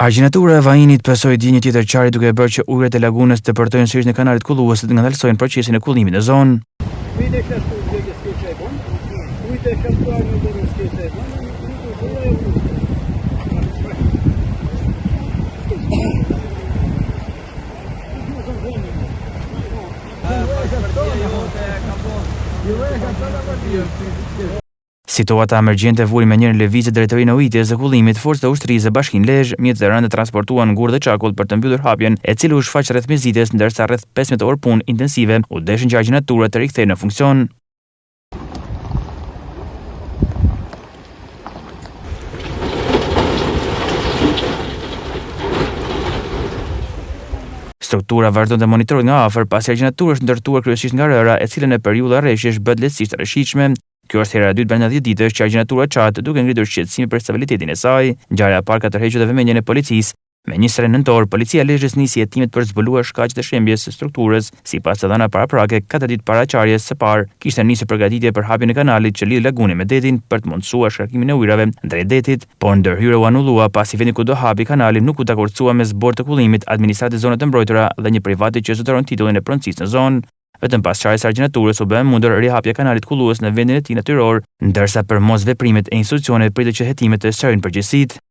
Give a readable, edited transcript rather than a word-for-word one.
Argjinatura e vajinit pasoi dje një tjetër qarje duke bërë që ujërat e lagunës të përtojnë sërish në kanalet kulluese të ngandalsojnë procesin e kullimit në zonë. Situata emergjente vuri me njërin lëvizje drejtorinë e ujitjes së kullimit, forcët e ushtrisë Bashkinë Lezhë, mjetet e rënda transportuan Gurë dhe Çakull për të mbyllur hapjen, e cila u shfaq rreth mesdites, ndërsa rreth 15 orë punë intensive u deshën që argjinatura të rikthehej në funksion. Struktura vazhdon të monitorohet nga afër pasi argjinatura është ndërtuar kryesisht nga rëra, e cila në periudha rreshjesh bëhet lehtësisht rreshitshme. Kjo është hera e dytë brenda 10 ditësh që argjinatura çat duke ngritur shqetësime për stabilitetin e saj. Ngjarja e parë ka tërhequr dhe vëmendjen e policisë. Me 23 nëntor, policia e Lezhës nisi hetimet për zbuluar shkaqet e shembjes së strukturës. Sipas të dhënave paraprake, 4 ditë para qarjes së parë, kishte nisur përgatitje për hapjen e kanalit që lidh lagunin me detin për të mundësuar shkarkimin e ujrave drejt detit, por ndërhyrja u anullua pasi vendi ku do hapi kanali nuk u dakorcua me zbor të kullimit, administratë zonë të mbrojtura dhe një privati që zotëron titullin e pronësisë në zonë. Vetëm pas qarjes së argjinaturës u bë mundur rihapja e kanalit kullues në vendin e tij natyror, ndërsa për mos veprimet e institucioneve pritet që hetimet të sqarojnë përgjegjësitë.